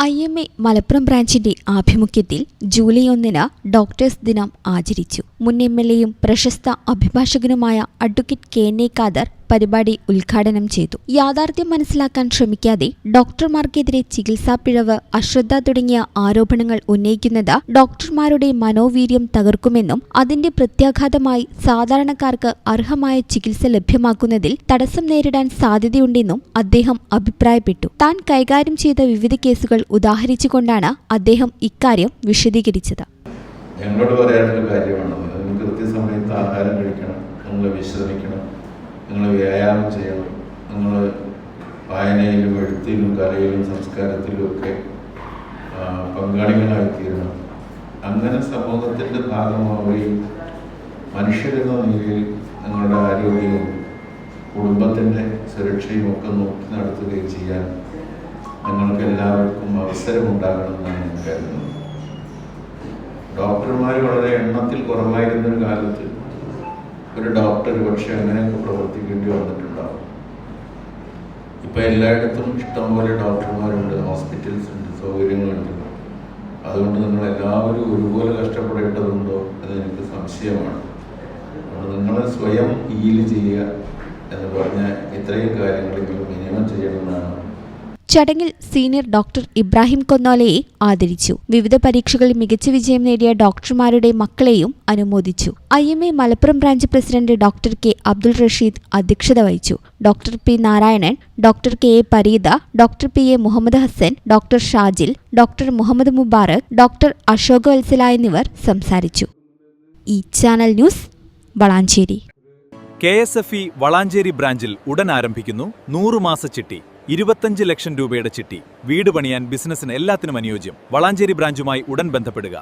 IMA Malappuram ബ്രാഞ്ചിന്റെ ആഭിമുഖ്യത്തിൽ July 1 doctors ദിനം ആചരിച്ചു. മുൻ MLAയും പ്രശസ്ത അഭിഭാഷകനുമായ അഡ്വക്കേറ്റ് KN ഖാദർ പരിപാടി ഉദ്ഘാടനം ചെയ്തു. യാഥാർത്ഥ്യം മനസ്സിലാക്കാൻ ശ്രമിക്കാതെ ഡോക്ടർമാർക്കെതിരെ ചികിത്സാപ്പിഴവ്, അശ്രദ്ധ തുടങ്ങിയ ആരോപണങ്ങൾ ഉന്നയിക്കുന്നത് ഡോക്ടർമാരുടെ മനോവീര്യം തകർക്കുമെന്നും അതിന്റെ പ്രത്യാഘാതമായി സാധാരണക്കാർക്ക് അർഹമായ ചികിത്സ ലഭ്യമാക്കുന്നതിൽ തടസ്സം നേരിടാൻ സാധ്യതയുണ്ടെന്നും അദ്ദേഹം അഭിപ്രായപ്പെട്ടു. താൻ കൈകാര്യം ചെയ്ത വിവിധ കേസുകൾ ഉദാഹരിച്ചുകൊണ്ടാണ് അദ്ദേഹം ഇക്കാര്യം വിശദീകരിച്ചത്. ഞങ്ങളോട് പറയാനുള്ള കാര്യമാണ്, നിങ്ങൾ കൃത്യസമയത്ത് ആഹാരം കഴിക്കണം, നിങ്ങൾ വിശ്രമിക്കണം, നിങ്ങൾ വ്യായാമം ചെയ്യണം, നിങ്ങൾ വായനയിലും എഴുത്തിലും കലയിലും സംസ്കാരത്തിലും ഒക്കെ പങ്കാളികളായിത്തീരണം. അങ്ങനെ സമൂഹത്തിൻ്റെ ഭാഗമാവുകയും മനുഷ്യരെന്ന നിലയിൽ നിങ്ങളുടെ ആരോഗ്യവും കുടുംബത്തിൻ്റെ സുരക്ഷയും ഒക്കെ നോക്കി നടത്തുകയും ചെയ്യാൻ നിങ്ങൾക്ക് എല്ലാവർക്കും അവസരമുണ്ടാകണമെന്നാണ് ഞാൻ കരുതുന്നത്. ഡോക്ടർമാർ വളരെ എണ്ണത്തിൽ കുറവായിരുന്നൊരു കാലത്ത് ഒരു ഡോക്ടർ പക്ഷേ അങ്ങനെയൊക്കെ പ്രവർത്തിക്കേണ്ടി വന്നിട്ടുണ്ടാവും. ഇപ്പം എല്ലായിടത്തും ഇഷ്ടംപോലെ ഡോക്ടർമാരുണ്ട്, ഹോസ്പിറ്റൽസ് ഉണ്ട്, സൗകര്യങ്ങളുണ്ട്. അതുകൊണ്ട് നിങ്ങൾ എല്ലാവരും ഒരുപോലെ കഷ്ടപ്പെടേണ്ടതുണ്ടോ എന്ന് എനിക്ക് സംശയമാണ്. അതുകൊണ്ട് നിങ്ങൾ സ്വയം ഹീൽ ചെയ്യുക എന്ന് പറഞ്ഞാൽ ഇത്രയും കാര്യങ്ങളെങ്കിലും മിനിമം ചെയ്യണമെന്നാണ്. ചടങ്ങിൽ സീനിയർ ഡോക്ടർ ഇബ്രാഹിം കൊന്നോലയെ ആദരിച്ചു. വിവിധ പരീക്ഷകളിൽ മികച്ച വിജയം നേടിയ ഡോക്ടർമാരുടെ മക്കളെയും അനുമോദിച്ചു. IMA Malappuram branch president doctor K. Abdul Rasheed അധ്യക്ഷത വഹിച്ചു. Doctor P. Narayanan, doctor K. A. Pareeda, doctor P. A. Muhammad Hasan, doctor Shajil, doctor Muhammad Mubarak, doctor Ashok Vatsala എന്നിവർ സംസാരിച്ചു. ഈ channel news Valanchery. KSFE Valanchery ബ്രാഞ്ചിൽ ഉടൻ ആരംഭിക്കുന്നു 100 മാസ ചിട്ടി. 25 ലക്ഷം രൂപയുടെ ചിട്ടി. വീട് പണിയാൻ, ബിസിനസ്സിന് എല്ലാത്തിനും അനുയോജ്യം. വളാഞ്ചേരി ബ്രാഞ്ചുമായി ഉടൻ ബന്ധപ്പെടുക.